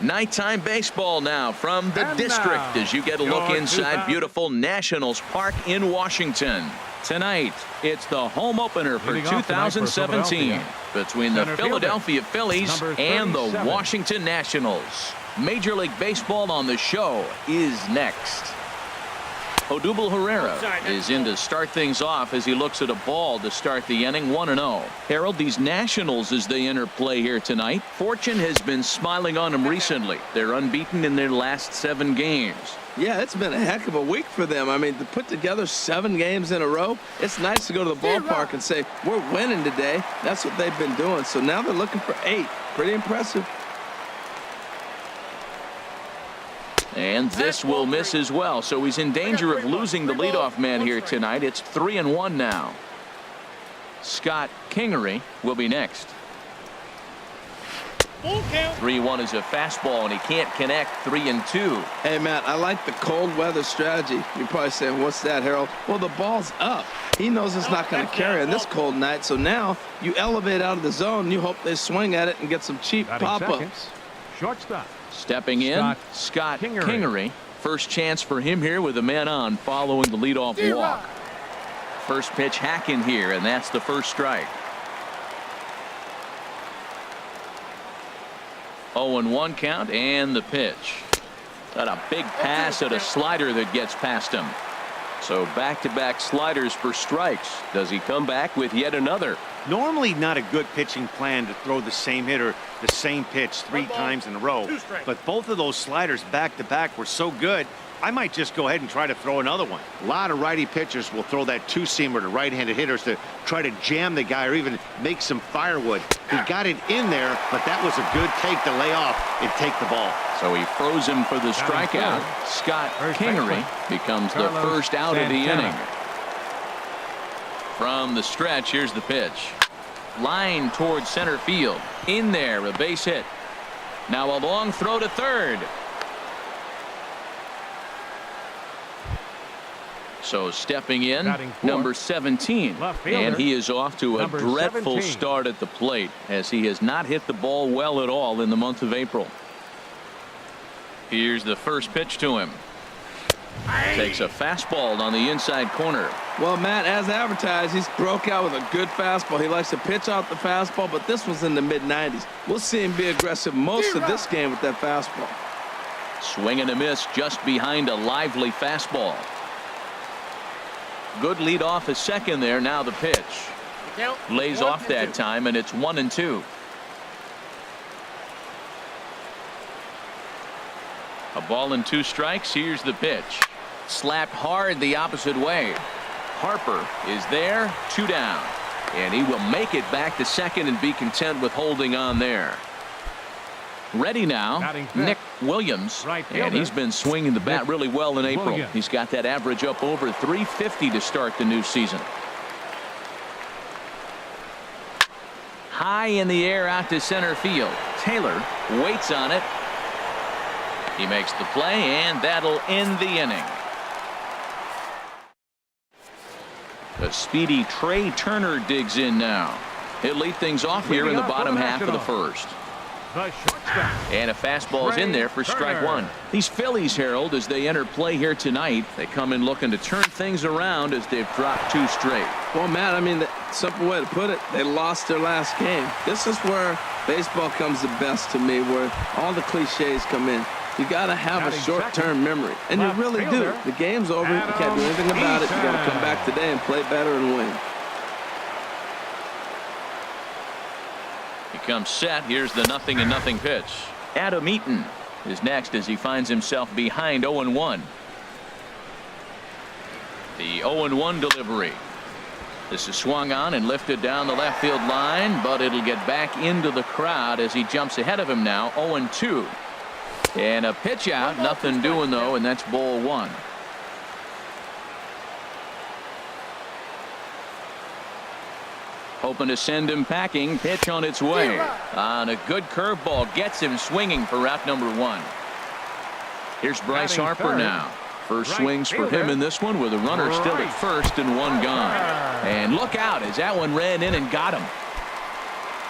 Nighttime baseball now from the district as you get a look inside beautiful Nationals Park in Washington. Tonight, it's the home opener for 2017 between the Philadelphia Phillies and the Washington Nationals. Major League Baseball on the show is next. Odubel Herrera is in to start things off as he looks at a ball to start the inning. 1-0. Harold, these Nationals, as they enter play here tonight, fortune has been smiling on them recently. They're unbeaten in their last 7 games. Yeah, it's been a heck of a week for them. I mean, to put together 7 games in a row, it's nice to go to the ballpark and say, we're winning today. That's what they've been doing. So now they're looking for 8. Pretty impressive. And this will miss as well, so he's in danger of losing the leadoff man here tonight. It's 3-1 now. Scott Kingery will be next. 3-1 is a fastball, and he can't connect. 3-2. Hey, Matt, I like the cold weather strategy. You're probably saying, what's that, Harold? Well, the ball's up. He knows it's not going to carry on this cold night, so now you elevate out of the zone. You hope they swing at it and get some cheap pop-ups. Shortstop. Stepping in, Scott Kingery. First chance for him here with a man on following the leadoff walk. First pitch hacking here, and that's the first strike. 0-1 count, and the pitch. Got a big pass at a slider that gets past him. So back-to-back sliders for strikes. Does he come back with yet another? Normally not a good pitching plan to throw the same hitter the same pitch 3 times in a row, but both of those sliders back-to-back were so good, I might just go ahead and try to throw another one. A lot of righty pitchers will throw that 2-seamer to right-handed hitters to try to jam the guy or even make some firewood. He got it in there, but that was a good take to lay off and take the ball. So he froze him for the strikeout. Scott Kingery becomes the first out of the inning. From the stretch, here's the pitch. Line towards center field. In there, a base hit. Now a long throw to third. So stepping in, number 17. And he is off to a dreadful start at the plate as he has not hit the ball well at all in the month of April. Here's the first pitch to him. Takes a fastball on the inside corner. Well, Matt, as advertised, he's broke out with a good fastball. He likes to pitch out the fastball, but this was in the mid-90s. We'll see him be aggressive most of this game with that fastball. Swing and a miss just behind a lively fastball. Good lead off a second there. Now the pitch. Lays off that time, and it's 1-2. A ball and 2 strikes. Here's the pitch. Slapped hard the opposite way. Harper is there, 2 down. And he will make it back to second and be content with holding on there. Ready now, Nick Williams, and he's been swinging the bat really well in April. He's got that average up over 350 to start the new season. High in the air out to center field. Taylor waits on it. He makes the play, and that'll end the inning. The speedy Trey Turner digs in now. He'll lead things off here in the bottom half of the first. And a fastball's in there for strike 1. These Phillies, Harold, as they enter play here tonight, they come in looking to turn things around as they've dropped 2 straight. Well, Matt, I mean, the simple way to put it, they lost their last game. This is where baseball comes the best to me, where all the cliches come in. You got to have a short-term memory, and you really do. The game's over. You can't do anything about it. You got to come back today and play better and win. He comes set. Here's the 0-0 pitch. Adam Eaton is next as he finds himself behind 0-1. The 0-1 delivery. This is swung on and lifted down the left field line, but it'll get back into the crowd as he jumps ahead of him now. 0-2. And a pitch out, nothing doing though, and that's ball 1. Hoping to send him packing. Pitch on its way. On a good curveball, gets him swinging for route number 1. Here's Bryce Harper now. First swings for him in this one with a runner still at first and 1 gone. And look out as that one ran in and got him.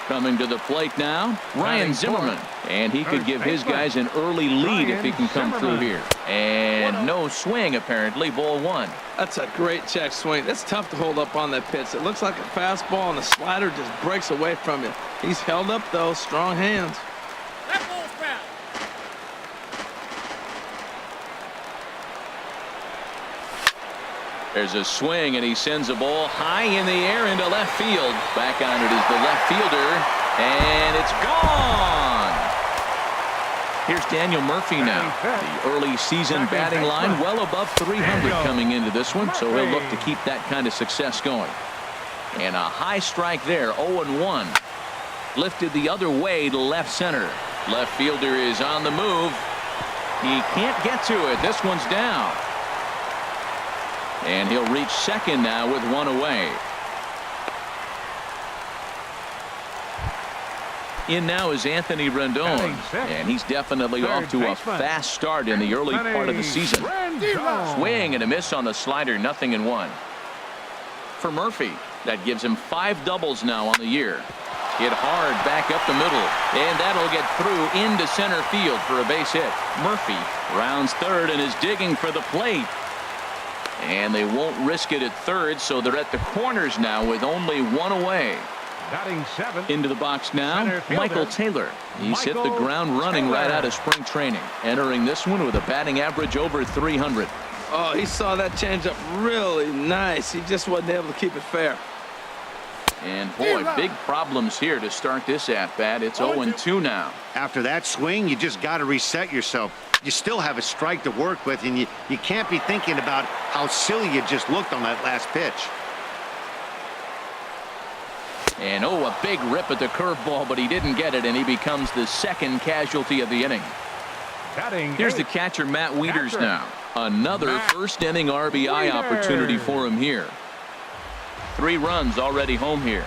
Coming to the plate now, Ryan Zimmerman. And he could give his guys an early lead if he can come through here. And no swing, apparently. Ball one. That's a great check swing. That's tough to hold up on that pitch. It looks like a fastball, and the slider just breaks away from you. He's held up, though. Strong hands. That ball's foul. There's a swing, and he sends a ball high in the air into left field. Back on it is the left fielder, and it's gone. Here's Daniel Murphy now. The early season batting line well above 300 coming into this one, so he'll look to keep that kind of success going. And a high strike there, 0-1. Lifted the other way to left center. Left fielder is on the move. He can't get to it. This one's down. And he'll reach second now with one away. In now is Anthony Rendon, and he's definitely off to a fast start in the early part of the season. Swing and a miss on the slider, 0-1. For Murphy, that gives him 5 doubles now on the year. Hit hard back up the middle, and that'll get through into center field for a base hit. Murphy rounds third and is digging for the plate. And they won't risk it at third, so they're at the corners now with only one away. Batting 7. Into the box now, Michael Taylor. He's hit the ground running right out of spring training, entering this one with a batting average over 300. Oh, he saw that changeup really nice. He just wasn't able to keep it fair. And boy, big problems here to start this at-bat. It's 0-2 now. After that swing, you just got to reset yourself. You still have a strike to work with, and you can't be thinking about how silly you just looked on that last pitch. And a big rip at the curveball, but he didn't get it, and he becomes the second casualty of the inning. Here's the catcher, Matt Wieters now. Another first inning RBI opportunity for him here. 3 runs already home here.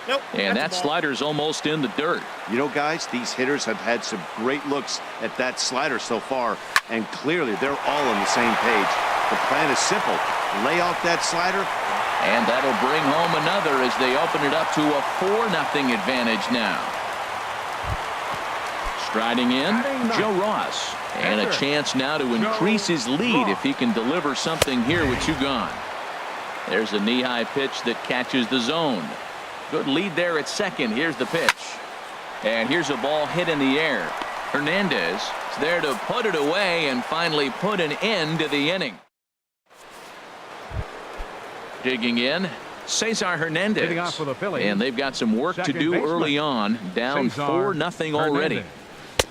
Nope, and that slider's almost in the dirt. You know, guys, these hitters have had some great looks at that slider so far, and clearly they're all on the same page. The plan is simple. Lay off that slider. And that'll bring home another as they open it up to a 4-0 advantage now. Striding in, Joe Ross. And a chance now to increase his lead if he can deliver something here with 2 gone. There's a knee-high pitch that catches the zone. Good lead there at second. Here's the pitch. And here's a ball hit in the air. Hernandez is there to put it away and finally put an end to the inning. Digging in, Cesar Hernandez. Off for the Phillies. And they've got some work to do early on. Down 4-0 already.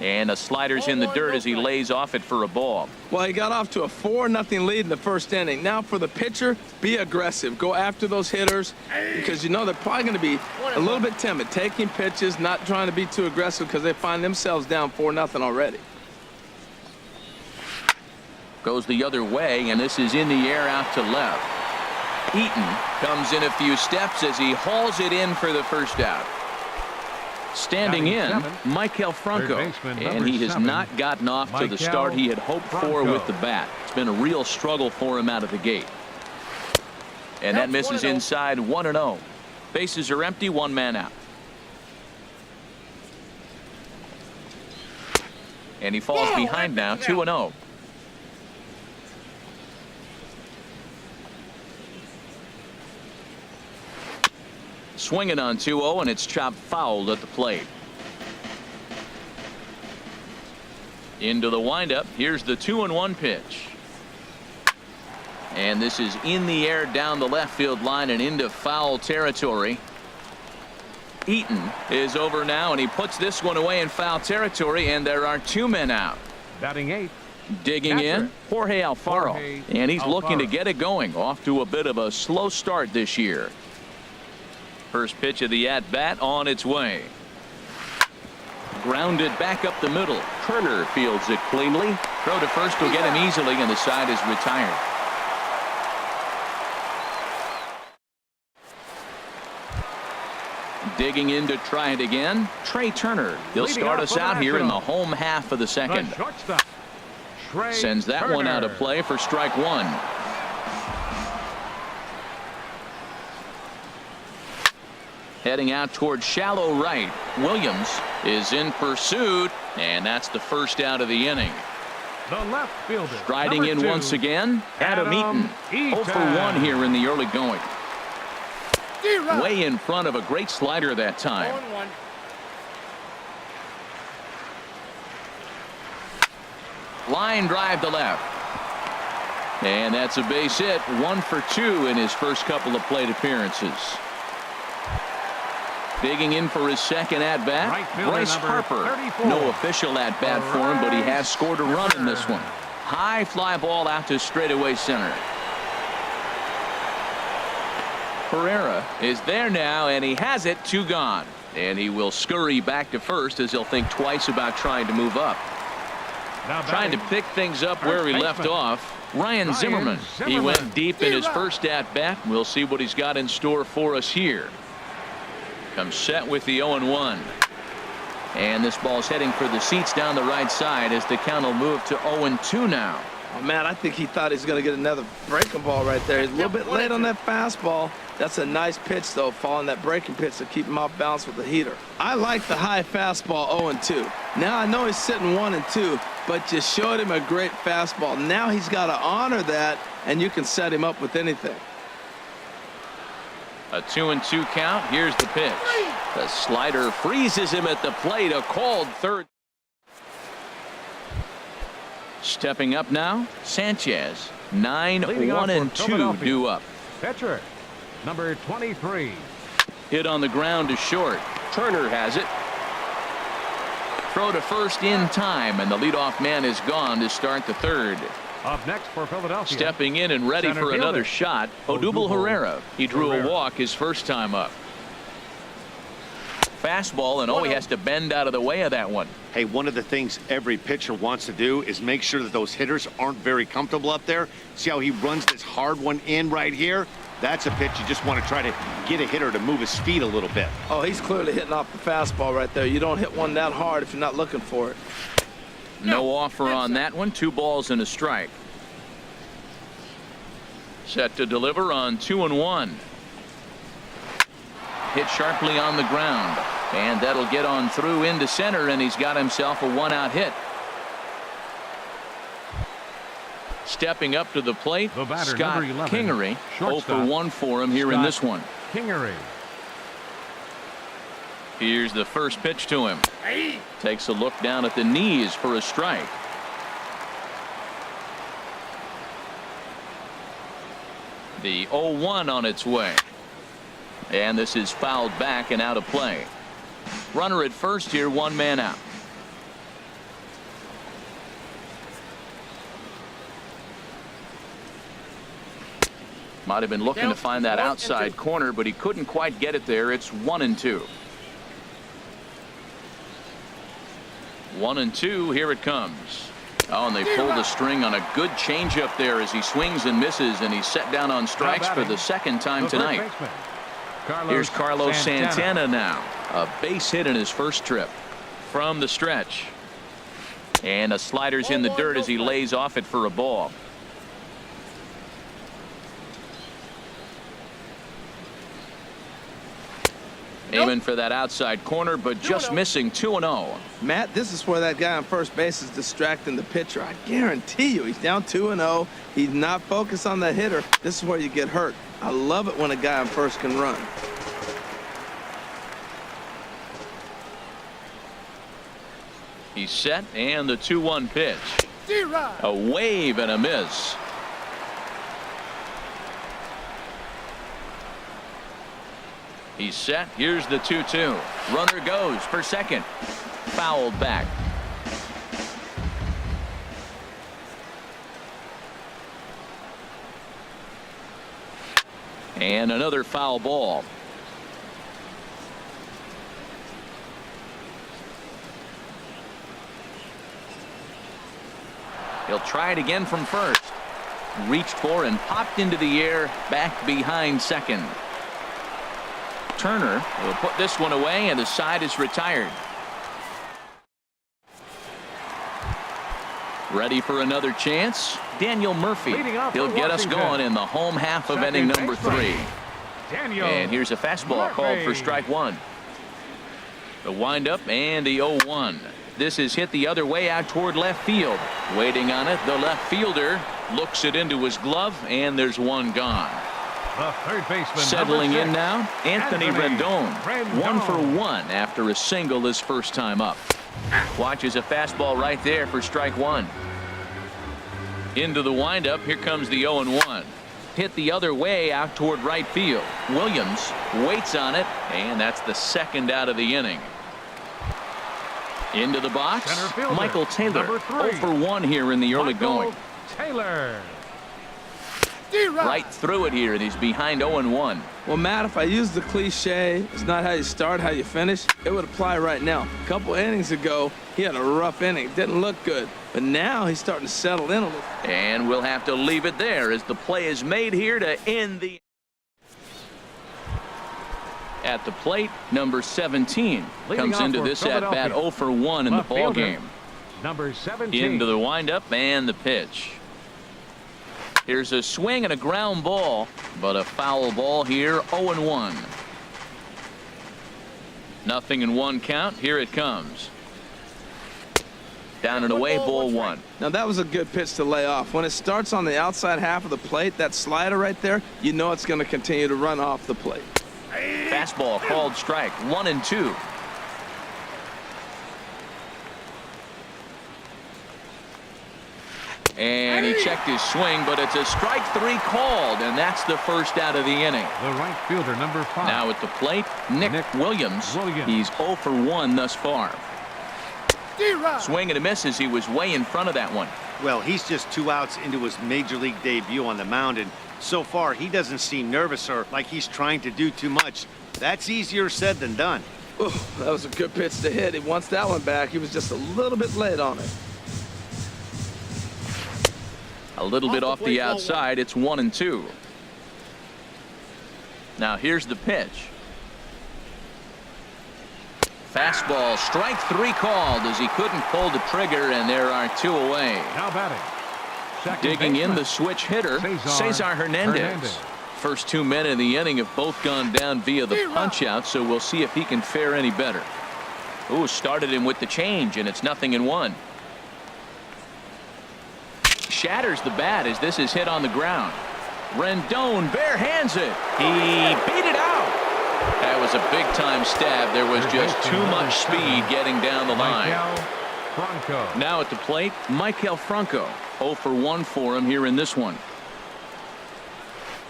And the slider's in the dirt as he lays off it for a ball. Well, he got off to a 4-0 lead in the first inning. Now for the pitcher, be aggressive. Go after those hitters because you know they're probably going to be a little bit timid. Taking pitches, not trying to be too aggressive because they find themselves down 4-0 already. Goes the other way, and this is in the air out to left. Eaton comes in a few steps as he hauls it in for the first out. Standing in, Maikel Franco, and he has not gotten off to the start he had hoped for with the bat. It's been a real struggle for him out of the gate. And that misses inside, 1-0. Bases are empty, 1 man out. And he falls behind now, 2-0. Swinging on 2-0, and it's chopped foul at the plate. Into the windup. Here's the 2-1 pitch. And this is in the air down the left field line and into foul territory. Eaton is over now, and he puts this one away in foul territory, and there are 2 men out. Batting 8. Digging in, Jorge Alfaro. And he's looking to get it going. Off to a bit of a slow start this year. First pitch of the at-bat on its way. Grounded back up the middle. Turner fields it cleanly. Throw to first will get him easily, and the side is retired. Digging in to try it again, Trey Turner. He'll start us out here in the home half of the second. Sends that one out of play for strike 1. Heading out towards shallow right. Williams is in pursuit, and that's the first out of the inning. The left fielder. Striding in 2, once again, Adam Eaton. 0 for 1 here in the early going. Way in front of a great slider that time. 0-1. Line drive to left. And that's a base hit. 1 for 2 in his first couple of plate appearances. Digging in for his second at-bat, Right Bryce number Harper. 34. No official at-bat for him, but he has scored a run in this one. High fly ball out to straightaway center. Pereira is there now, and he has it. 2 gone. And he will scurry back to first as he'll think twice about trying to move up. Now Trying to pick things up where he left off. Ryan Zimmerman. He went deep in his first at-bat. We'll see what he's got in store for us here. Comes set with the 0-1. And this ball's heading for the seats down the right side as the count will move to 0-2 now. Oh, man, I think he thought he's going to get another breaking ball right there. He's a little bit late on that fastball. That's a nice pitch, though, following that breaking pitch to keep him off balance with the heater. I like the high fastball 0-2. Now I know he's sitting 1-2, but just showed him a great fastball. Now he's got to honor that, and you can set him up with anything. A 2-2 count. Here's the pitch. The slider freezes him at the plate. A called third. Stepping up now, Sanchez. 9-1-2 due up. Pitcher, number 23. Hit on the ground to short. Turner has it. Throw to first in time, and the leadoff man is gone to start the third. Up next for Philadelphia. Stepping in and ready Center for fielder. another shot, Odubel Herrera. He drew a walk his first time up. Fastball, and he has to bend out of the way of that one. Hey, one of the things every pitcher wants to do is make sure that those hitters aren't very comfortable up there. See how he runs this hard one in right here? That's a pitch you just want to try to get a hitter to move his feet a little bit. Oh, he's clearly hitting off the fastball right there. You don't hit one that hard if you're not looking for it. No offer on that one. 2 balls and a strike. Set to deliver on 2-1. Hit sharply on the ground, and that'll get on through into center, and he's got himself a 1-out hit. Stepping up to the plate, The batter, Scott number 11, Kingery. 0 shortstop, for 1 for him here in Scott this one. Kingery. Here's the first pitch to him. Takes a look down at the knees for a strike. The 0-1 on its way. And this is fouled back and out of play. Runner at first here, 1 man out. Might have been looking to find that outside corner, but he couldn't quite get it there. It's 1-2. 1-2. Here it comes. Oh, and they pulled the string on a good changeup there as he swings and misses, and he's set down on strikes for the second time tonight. Here's Carlos Santana now. A base hit in his first trip from the stretch. And a slider's in the dirt as he lays off it for a ball. Aiming for that outside corner, but just missing. 2-0. Matt, this is where that guy on first base is distracting the pitcher. I guarantee you, he's down 2-0. He's not focused on the hitter. This is where you get hurt. I love it when a guy on first can run. He's set, and the 2-1 pitch. A wave and a miss. He's set. Here's the 2-2. Runner goes for second. Fouled back. And another foul ball. He'll try it again from first. Reached for and popped into the air, back behind second. Turner will put this one away, and the side is retired. Ready for another chance? Daniel Murphy. He'll get us going in the home half of inning number 3. Daniel. And here's a fastball called for strike one. The windup and the 0-1. This is hit the other way out toward left field. Waiting on it, the left fielder looks it into his glove, and there's one gone. The third baseman. Settling in now, Anthony Rendon. Rendon. 1 for 1 after a single his first time up. Watches a fastball right there for strike one. Into the windup. Here comes the 0-1. Hit the other way out toward right field. Williams waits on it, and that's the second out of the inning. Into the box, Fielder, Michael Taylor. number 3. 0 for 1 here in the early going. Taylor. Right through it here, and he's behind 0-1. Well, Matt, if I use the cliche, it's not how you start, how you finish, it would apply right now. A couple innings ago, he had a rough inning. Didn't look good. But now he's starting to settle in a little. And we'll have to leave it there as the play is made here to end the. At the plate, number 17 Leading comes off into for this at bat 0 for 1 in the Left ball fielder, game. Number 17. Into the windup and the pitch. Here's a swing and a ground ball, but a foul ball here. 0-1. Nothing in one count. Here it comes. Down and away, ball one. Now, that was a good pitch to lay off. When it starts on the outside half of the plate, that slider right there, you know it's going to continue to run off the plate. Fastball called strike. 1-2. And he checked his swing, but it's a strike 3 called, and that's the first out of the inning. The right fielder, number 5. Now at the plate, Nick Williams. He's 0 for 1 thus far. Swing and a miss as he was way in front of that one. Well, he's just 2 outs into his major league debut on the mound, and so far he doesn't seem nervous or like he's trying to do too much. That's easier said than done. Ooh, that was a good pitch to hit. He wants that one back. He was just a little bit late on it. A little bit off the outside. It's 1-2. Now here's the pitch. Fastball, strike 3 called as he couldn't pull the trigger, and there are 2 away. Now batting. Second Digging in baseman, the switch hitter, Cesar Hernandez. First 2 men in the inning have both gone down via the punch out, so we'll see if he can fare any better. Ooh, started him with the change, and it's 0-1. Shatters the bat as this is hit on the ground. Rendon bare hands it. He beat it out. That was a big time stab. There was just too much speed getting down the line. Now at the plate, Maikel Franco. 0 for 1 for him here in this one.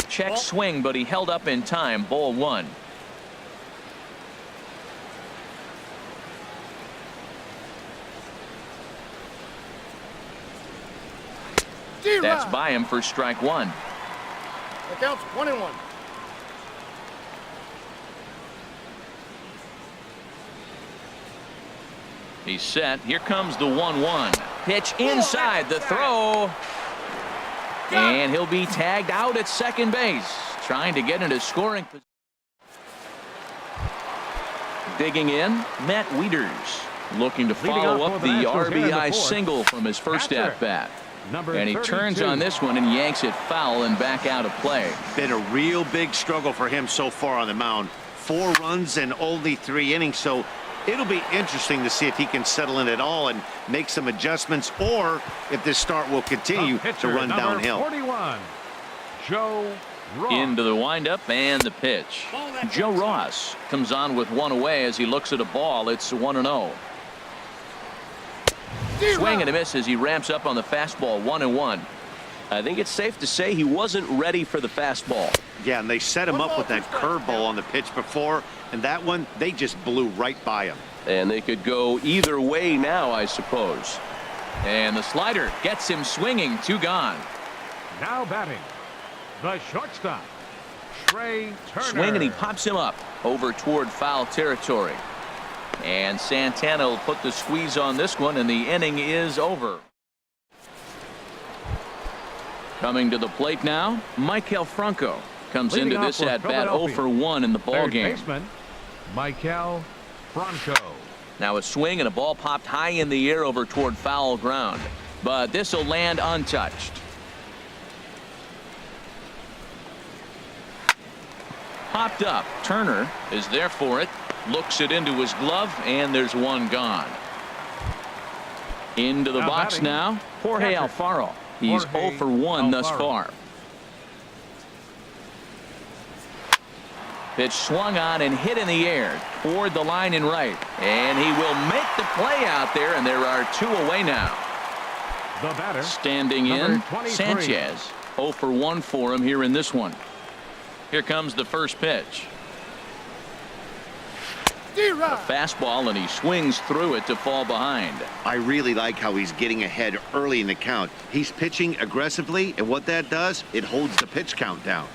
Check swing, but he held up in time. Ball 1. That's by him for strike 1. That counts 1-1. He's set. Here comes the 1-1. Pitch inside the throw. And he'll be tagged out at second base. Trying to get into scoring position. Digging in, Matt Wieters. Looking to follow up the RBI single from his first at-bat. And he turns on this one and yanks it foul and back out of play. Been a real big struggle for him so far on the mound. 4 runs and only 3 innings, so it'll be interesting to see if he can settle in at all and make some adjustments, or if this start will continue to run downhill. 41, Joe Ross. Into the windup and the pitch. Joe Ross comes on with 1 away as he looks at a ball. It's 1-0. Swing and a miss as he ramps up on the fastball. 1-1. I think it's safe to say he wasn't ready for the fastball. Yeah, and they set him up with that curveball on the pitch before, and that one, they just blew right by him. And they could go either way now, I suppose. And the slider gets him swinging. 2 gone. Now batting, the shortstop, Trey Turner. Swing and he pops him up over toward foul territory. And Santana will put the squeeze on this one, and the inning is over. Coming to the plate now, Maikel Franco comes Leading into off this for at bat 0 for 1 in the ball Third game. baseman, Maikel Franco. Now a swing and a ball popped high in the air over toward foul ground, but this will land untouched. Popped up. Turner is there for it. Looks it into his glove, and there's one gone. Into the box batting, now, Jorge catcher. Alfaro. He's Jorge 0 for 1 thus Alfaro. far. Pitch swung on and hit in the air toward the line and right. And he will make the play out there, and there are 2 away now. The batter, Standing number in, 23. Sanchez. 0 for 1 for him here in this one. Here comes the first pitch. A fastball, and he swings through it to fall behind. I really like how he's getting ahead early in the count. He's pitching aggressively, and what that does, it holds the pitch count down.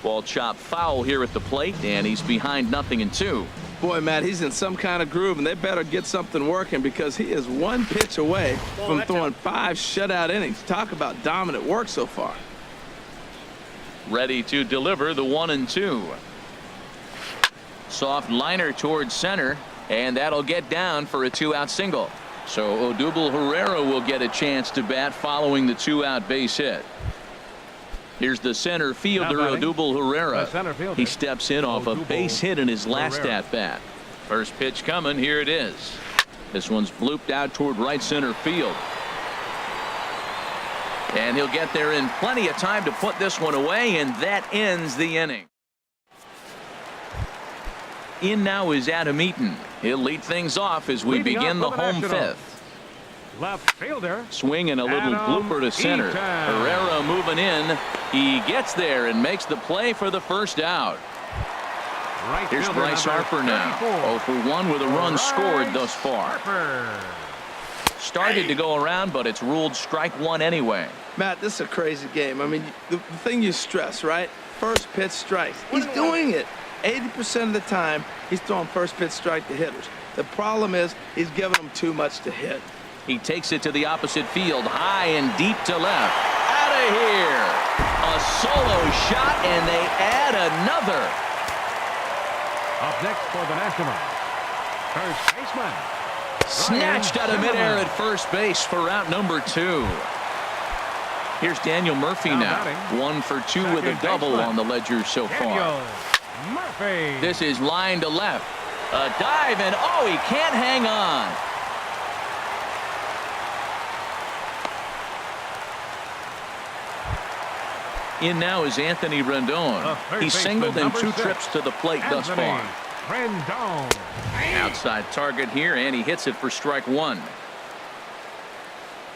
Ball chopped foul here at the plate, and he's behind 0-2. Boy, Matt, he's in some kind of groove, and they better get something working because he is 1 pitch away from throwing 5 shutout innings. Talk about dominant work so far. Ready to deliver the 1-2. Soft liner towards center, and that'll get down for a 2-out single. So Odubel Herrera will get a chance to bat following the 2-out base hit. Here's the center fielder, Odubel Herrera. He steps in off a base hit in his last at-bat. First pitch coming. Here it is. This one's blooped out toward right center field. And he'll get there in plenty of time to put this one away, and that ends the inning. In now is Adam Eaton. He'll lead things off as we begin the home fifth. Left fielder. Swing and a little Adam blooper to center. Eaton. Herrera moving in. He gets there and makes the play for the first out. Right Here's fielder, Bryce number Harper now. 34. 0 for 1 with a run scored Bryce thus far. Harper. Started to go around, but it's ruled strike 1 anyway. Matt, this is a crazy game. I mean, the thing you stress, right? First pitch strikes. He's doing it. 80% of the time, he's throwing first pitch strike to hitters. The problem is he's giving them too much to hit. He takes it to the opposite field, high and deep to left. Out of here. A solo shot, and they add another. Up next for the Nationals, first baseman. Snatched out of midair at first base for out number 2. Here's Daniel Murphy now. 1 for 2 with a double on the ledger so far. Daniel Murphy. This is line to left. A dive, and oh, he can't hang on. In now is Anthony Rendon. He singled in 2 trips to the plate thus far. Rendon. Outside target here, and he hits it for strike 1.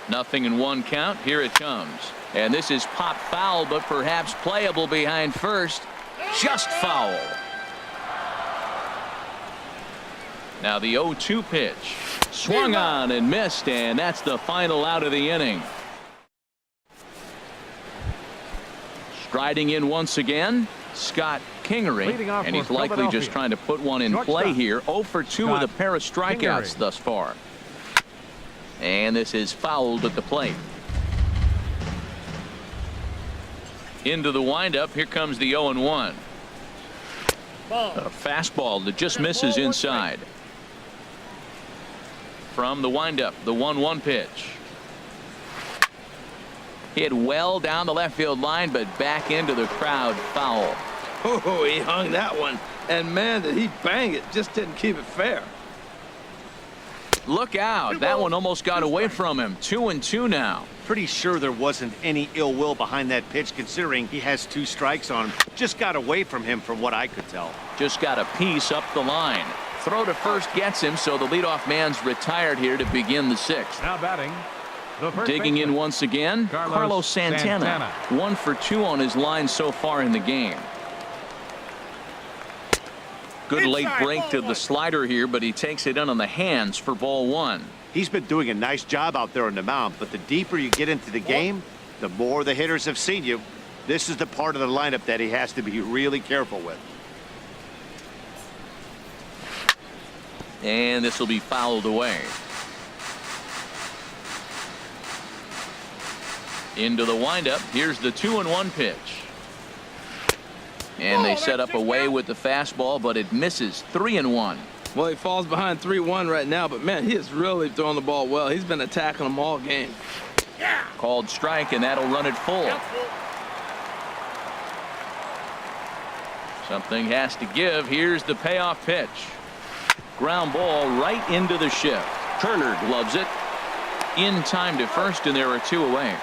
0-1 count. Here it comes. And this is pop foul, but perhaps playable behind first. Just foul. Now the 0-2 pitch. Swung on and missed, and that's the final out of the inning. Striding in once again, Scott Kingery, and he's likely just trying to put one in play here. 0 for 2 with a pair of strikeouts thus far. And this is fouled at the plate. Into the windup. Here comes the 0-1. A fastball that just misses inside. From the windup, the 1-1 pitch. Hit well down the left field line, but back into the crowd. Foul. Oh, he hung that one. And, man, did he bang it. Just didn't keep it fair. Look out. That one almost got away from him. 2-2 now. Pretty sure there wasn't any ill will behind that pitch, considering he has 2 strikes on him. Just got away from him from what I could tell. Just got a piece up the line. Throw to first gets him, so the leadoff man's retired here to begin the 6th. Now batting. Digging in once again, Carlos Santana. 1 for 2 on his line so far in the game. Good late break to the slider here, but he takes it in on the hands for ball 1. He's been doing a nice job out there on the mound, but the deeper you get into the game, the more the hitters have seen you. This is the part of the lineup that he has to be really careful with. And this will be fouled away. Into the windup. Here's the 2-1 pitch. And they set up away with the fastball, but it misses. 3-1. Well, he falls behind 3-1 right now, but, man, he is really throwing the ball well. He's been attacking them all game. Called strike, and that'll run it full. Something has to give. Here's the payoff pitch. Ground ball right into the shift. Turner gloves it. In time to first, and there are 2 away.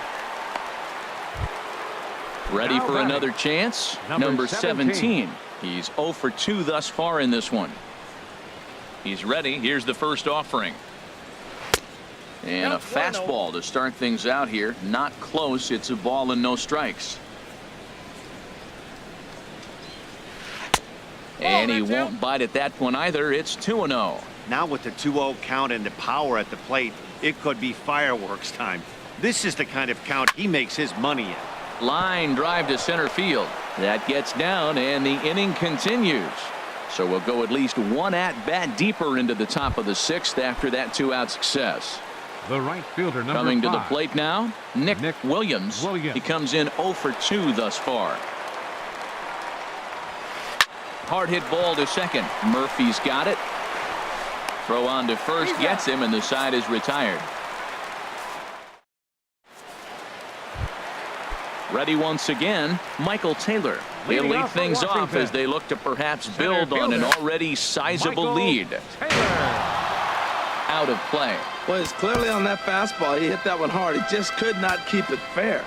Ready for another chance. Number 17. He's 0 for 2 thus far in this one. He's ready. Here's the first offering. And a fastball to start things out here. Not close. It's a ball and no strikes. And he won't bite at that one either. It's 2-0. Now with the 2-0 count and the power at the plate, it could be fireworks time. This is the kind of count he makes his money in. Line drive to center field. That gets down, and the inning continues. So we'll go at least 1 at-bat deeper into the top of the 6th after that 2-out success. The right fielder, number Coming 5. to the plate now, Nick Williams. He comes in 0 for 2 thus far. Hard hit ball to second. Murphy's got it. Throw on to first gets him, and the side is retired. Ready once again, Michael Taylor. They'll lead things off as they look to perhaps build on an already sizable lead. Out of play. Well, it's clearly on that fastball. He hit that one hard. He just could not keep it fair.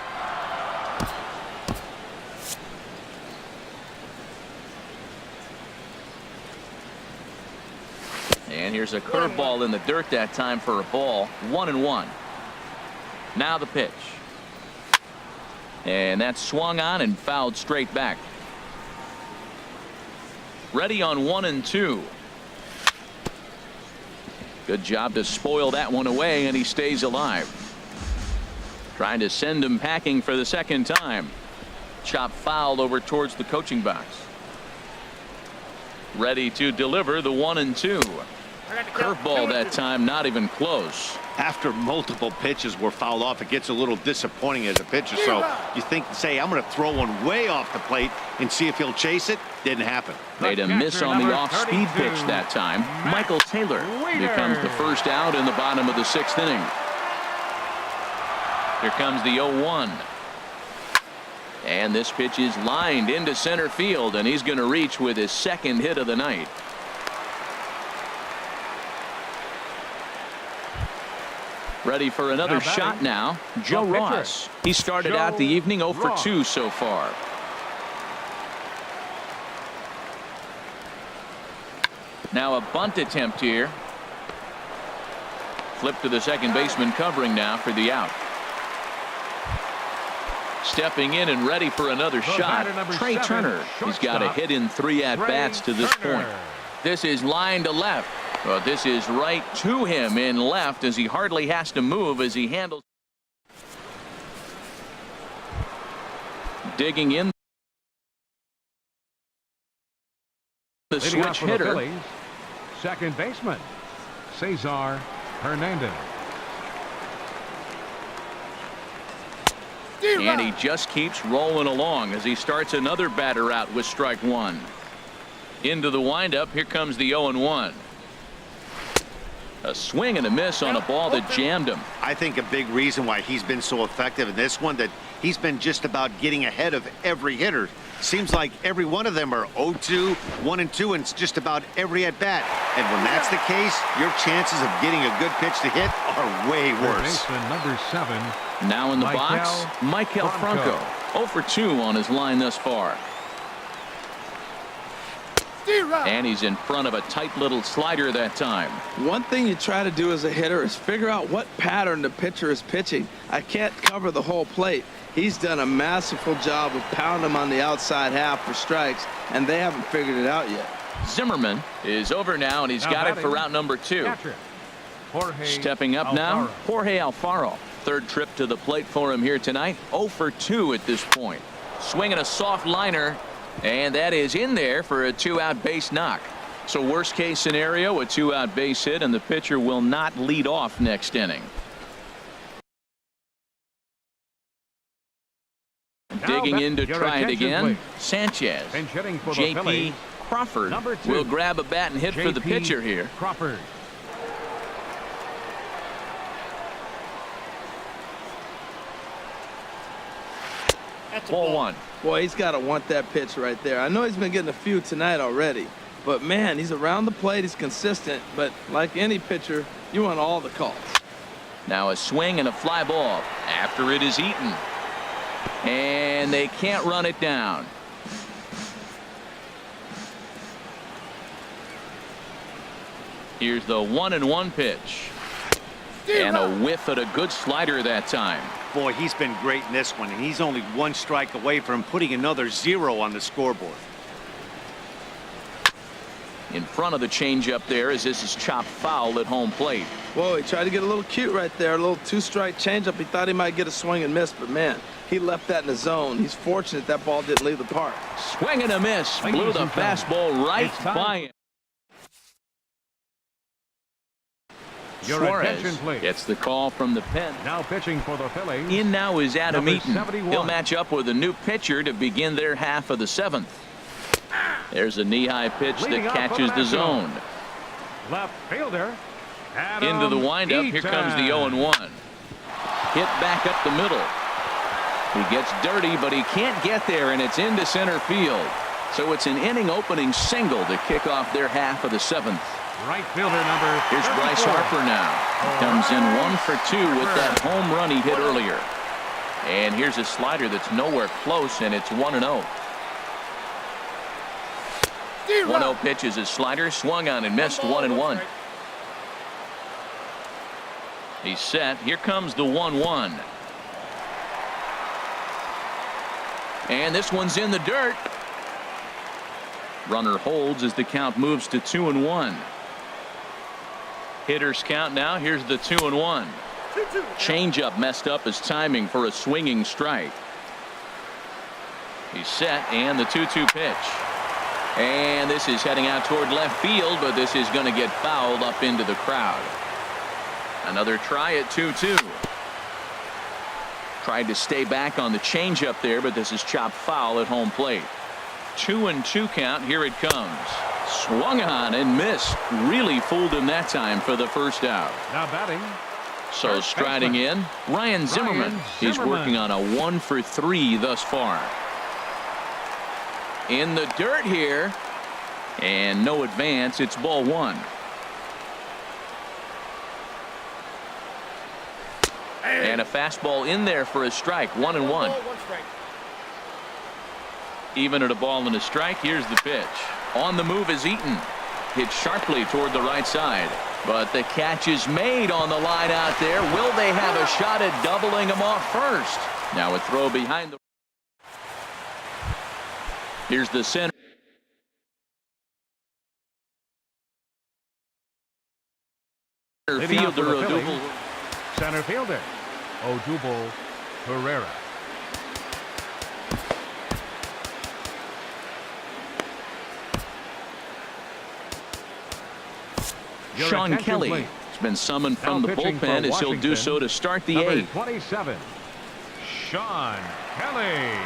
And here's a curveball in the dirt that time for a ball. 1-1. Now the pitch. And that's swung on and fouled straight back. Ready on 1-2. Good job to spoil that one away, and he stays alive. Trying to send him packing for the second time. Chop fouled over towards the coaching box. Ready to deliver the 1-2. Curveball that time, not even close. After multiple pitches were fouled off, it gets a little disappointing as a pitcher. So you say, I'm going to throw one way off the plate and see if he'll chase it. Didn't happen. Made a miss on the off-speed pitch that time. Michael Taylor becomes the first out in the bottom of the 6th inning. Here comes the 0-1. And this pitch is lined into center field, and he's going to reach with his second hit of the night. Ready for another shot now. Joe Ross. He started out the evening 0 for 2 so far. Now a bunt attempt here. Flip to the second baseman covering now for the out. Stepping in and ready for another shot. Trey Turner. He's got a hit in 3 at-bats to this point. This is line to left. Well, this is right to him in left as he hardly has to move as he handles. Digging in. The switch hitter. Phillies, second baseman, Cesar Hernandez. And he just keeps rolling along as he starts another batter out with strike 1. Into the windup. Here comes the 0-1. A swing and a miss on a ball that jammed him. I think a big reason why he's been so effective in this one, that he's been just about getting ahead of every hitter. Seems like every one of them are 0-2, 1-2, and it's just about every at bat. And when that's the case, your chances of getting a good pitch to hit are way worse. Number 7. Now in the box, Maikel Franco. 0 for 2 on his line thus far. And he's in front of a tight little slider that time. One thing you try to do as a hitter is figure out what pattern the pitcher is pitching. I can't cover the whole plate. He's done a masterful job of pounding him on the outside half for strikes, and they haven't figured it out yet. Zimmerman is over now, and he's got it for route number 2. Stepping up now, Jorge Alfaro. Third trip to the plate for him here tonight. 0 for 2 at this point. Swinging a soft liner. And that is in there for a 2-out base knock. So worst case scenario, a 2-out base hit, and the pitcher will not lead off next inning. Digging in to try it again. Sanchez. J.P. Crawford will grab a bat and hit for the pitcher here. Crawford. That's a Ball one. Boy, he's got to want that pitch right there. I know he's been getting a few tonight already, but man, he's around the plate, he's consistent, but like any pitcher, you want all the calls. Now a swing and a fly ball after it is eaten. And they can't run it down. Here's the 1-1 pitch. And a whiff at a good slider that time. Boy, he's been great in this one, and he's only one strike away from putting another 0 on the scoreboard. In front of the changeup there as this is chopped foul at home plate. Whoa, he tried to get a little cute right there, a little two-strike changeup. He thought he might get a swing and miss, but man, he left that in the zone. He's fortunate that ball didn't leave the park. Swing and a miss. Blew the fastball right by him. Your Suarez attention, please. gets the call from the pen. Now pitching for the Phillies. In now is Adam Number Eaton. 71. He'll match up with a new pitcher to begin their half of the 7th. There's a knee-high pitch Leading that off for catches the Nationals. zone. Left fielder. Adam Into the windup. Here comes the 0-1. Hit back up the middle. He gets dirty, but he can't get there, and it's into center field. So it's an inning-opening single to kick off their half of the 7th. Right fielder number 34. Here's Bryce Harper now. Comes in 1 for 2 with that home run he hit earlier. And here's a slider that's nowhere close, and it's 1-0. 1-0 pitch is his slider, swung on and missed. 1-1. He's set. Here comes the 1-1. And this one's in the dirt. Runner holds as the count moves to 2-1. Hitters count now. Here's the 2-1. Changeup messed up his timing for a swinging strike. He's set, and the 2-2 pitch. And this is heading out toward left field, but this is going to get fouled up into the crowd. Another try at 2-2. Tried to stay back on the changeup there, but this is chopped foul at home plate. 2-2 count. Here it comes. Swung on and missed. Really fooled him that time for the first out. Now batting. So striding in, Ryan Zimmerman. He's working on a 1 for 3 thus far. In the dirt here, and no advance. It's ball 1. And a fastball in there for a strike. 1-1. Even at a ball and a strike. Here's the pitch. On the move is Eaton. Hit sharply toward the right side. But the catch is made on the line out there. Will they have a shot at doubling him off first? Now a throw behind the. Here's the center. Leading off for Fielder the Phillies, Odubel. Center fielder Odubel Herrera. Your Sean attention, Kelly please. has been summoned from Now the pitching bullpen for as he'll do Washington, so to start the number 8th. 27, Sean Kelly.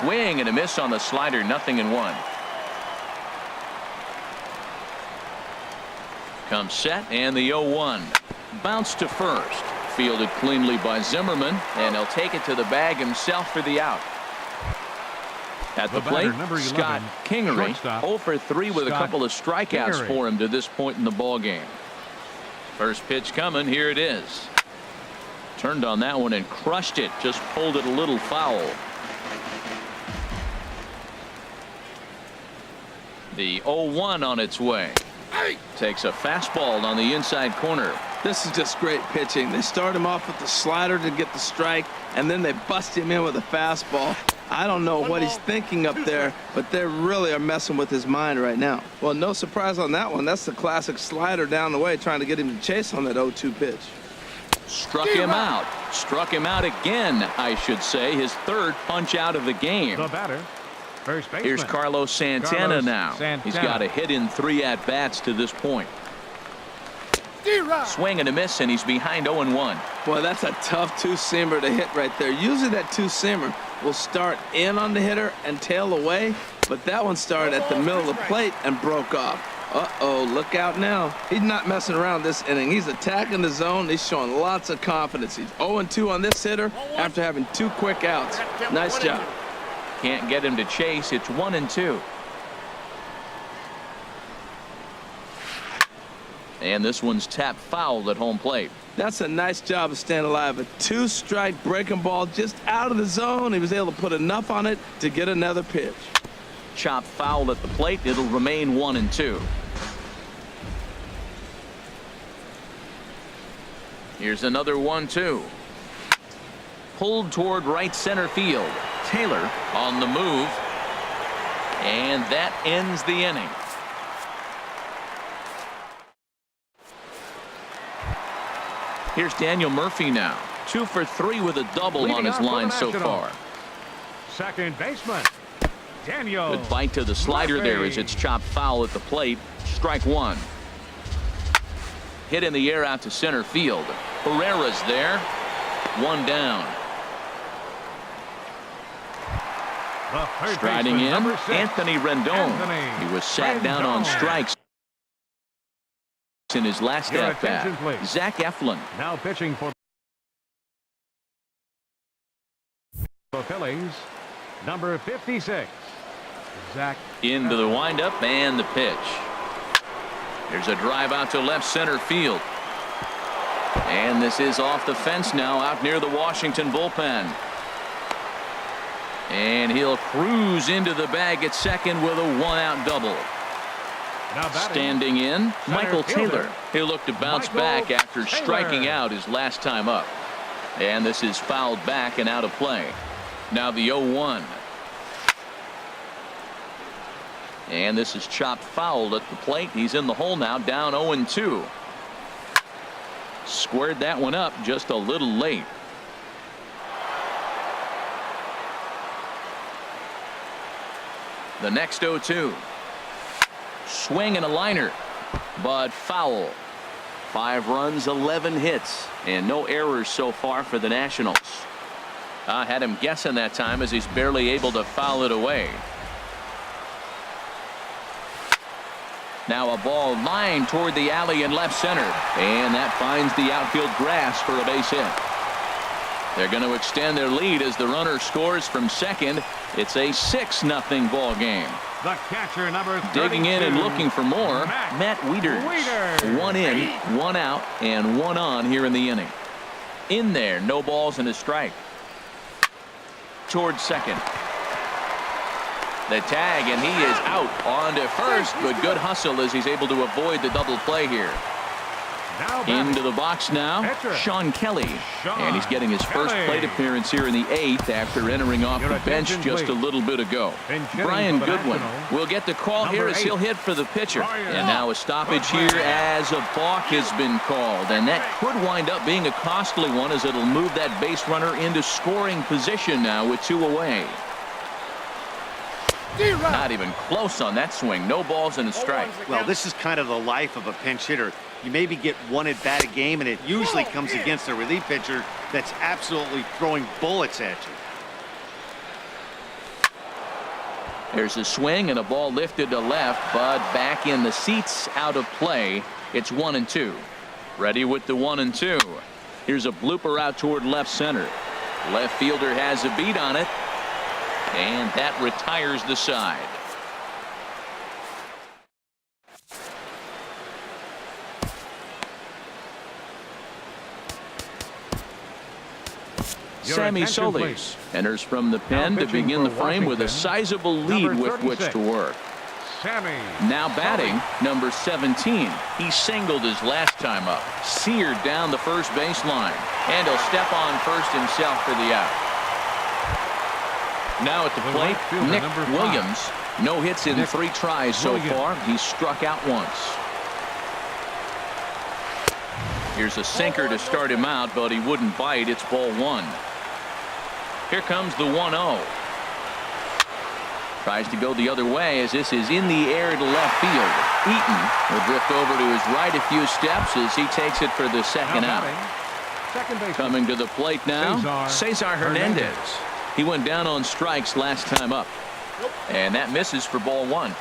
Swing and a miss on the slider. 0-1. Comes set, and the 0-1. Bounce to first. Fielded cleanly by Zimmerman, and he'll take it to the bag himself for the out. At the plate, number 11, Scott Kingery, shortstop, 0 for 3 with a Scott couple of strikeouts Kingery. for him to this point in the ball game. First pitch coming. Here it is. Turned on that one and crushed it. Just pulled it a little foul. The 0-1 on its way. Takes a fastball on the inside corner. This is just great pitching. They start him off with the slider to get the strike, and then they bust him in with a fastball. I don't know what he's thinking up there, but they really are messing with his mind right now. Well, no surprise on that one. That's the classic slider down the way, trying to get him to chase on that 0-2 pitch. Struck him out. Struck him out again, I should say. His 3rd punch out of the game. The batter, first baseman. Here's Carlos Santana Carlos now. Santana. He's got a hit in 3 at-bats to this point. Swing and a miss, and he's behind 0-1. Boy, that's a tough two-seamer to hit right there. Usually that two-seamer will start in on the hitter and tail away, but that one started at the middle of the plate and broke off. Uh-oh, look out now. He's not messing around this inning. He's attacking the zone. He's showing lots of confidence. He's 0-2 on this hitter after having 2 quick outs. Nice job. Can't get him to chase. It's 1-2. And this one's tapped foul at home plate. That's a nice job of staying alive. A 2-strike breaking ball just out of the zone. He was able to put enough on it to get another pitch. Chopped foul at the plate. It'll remain 1-2. Here's another 1-2. Pulled toward right center field. Taylor on the move. And that ends the inning. Here's Daniel Murphy now. 2 for 3 with a double on his line so far. Second baseman, Daniel. Good bite to the slider Murphy. there as it's chopped foul at the plate. Strike 1. Hit in the air out to center field. Herrera's there. 1 down. The third Striding baseman, in, number 6, Anthony Rendon. Anthony He was sat down on Rendon. strikes in his last Your at bat. attention, please. Zach Eflin. Now pitching for the Phillies, number 56, Zach. Into the windup and the pitch. There's a drive out to left center field. And this is off the fence now out near the Washington bullpen. And he'll cruise into the bag at second with a 1-out double. Now batting, Standing in, center Michael fielder, Taylor. He'll look to bounce Michael back after Taylor. striking out his last time up. And this is fouled back and out of play. Now the 0-1. And this is chopped foul at the plate. He's in the hole now, down 0-2. Squared that one up just a little late. The next 0-2. Swing and a liner, but foul. 5 runs, 11 hits, and no errors so far for the Nationals. I had him guessing that time as he's barely able to foul it away. Now a ball lined toward the alley in left center, and that finds the outfield grass for a base hit. They're going to extend their lead as the runner scores from second. It's a 6-0 ball game. the catcher, number 32. Digging in and looking for more, Matt Wieters. 1 in, 1 out, and 1 on here in the inning. In there, no balls and a strike. Towards second. The tag, and he is out on to first, but good hustle as he's able to avoid the double play here. Into the box now, Sean Kelly. And he's getting his first plate appearance here in the 8th after entering off the bench just a little bit ago. Brian Goodwin will get the call here as he'll hit for the pitcher. And now a stoppage here as a balk has been called. And that could wind up being a costly one as it'll move that base runner into scoring position now with 2 away. Not even close on that swing. No balls and a strike. Well, this is kind of the life of a pinch hitter. You maybe get 1 at bat a game, and it usually comes against a relief pitcher that's absolutely throwing bullets at you. There's a swing and a ball lifted to left, but back in the seats, out of play. It's 1-2. Ready with the 1-2. Here's a blooper out toward left center. Left fielder has a beat on it, and that retires the side. Sammy Solis enters from the pen to begin the frame with a sizable lead with which to work. Now batting, number 17. He singled his last time up, seared down the first base line, and he'll step on first himself for the out. Now at the plate, Nick Williams. No hits in 3 tries so far. He's struck out once. Here's a sinker to start him out, but he wouldn't bite. It's ball 1. Here comes the 1-0. Tries to go the other way as this is in the air to left field. Eaton will drift over to his right a few steps as he takes it for the second out. Coming to the plate now, Cesar Hernandez. He went down on strikes last time up. And that misses for ball 1.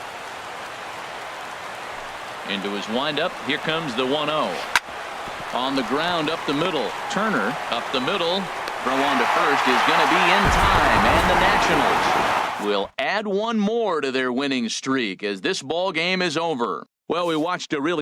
Into his windup. Here comes the 1-0. On the ground up the middle. Turner up the middle. Throw on to first is going to be in time. And the Nationals will add one more to their winning streak as this ball game is over. Well, we watched a really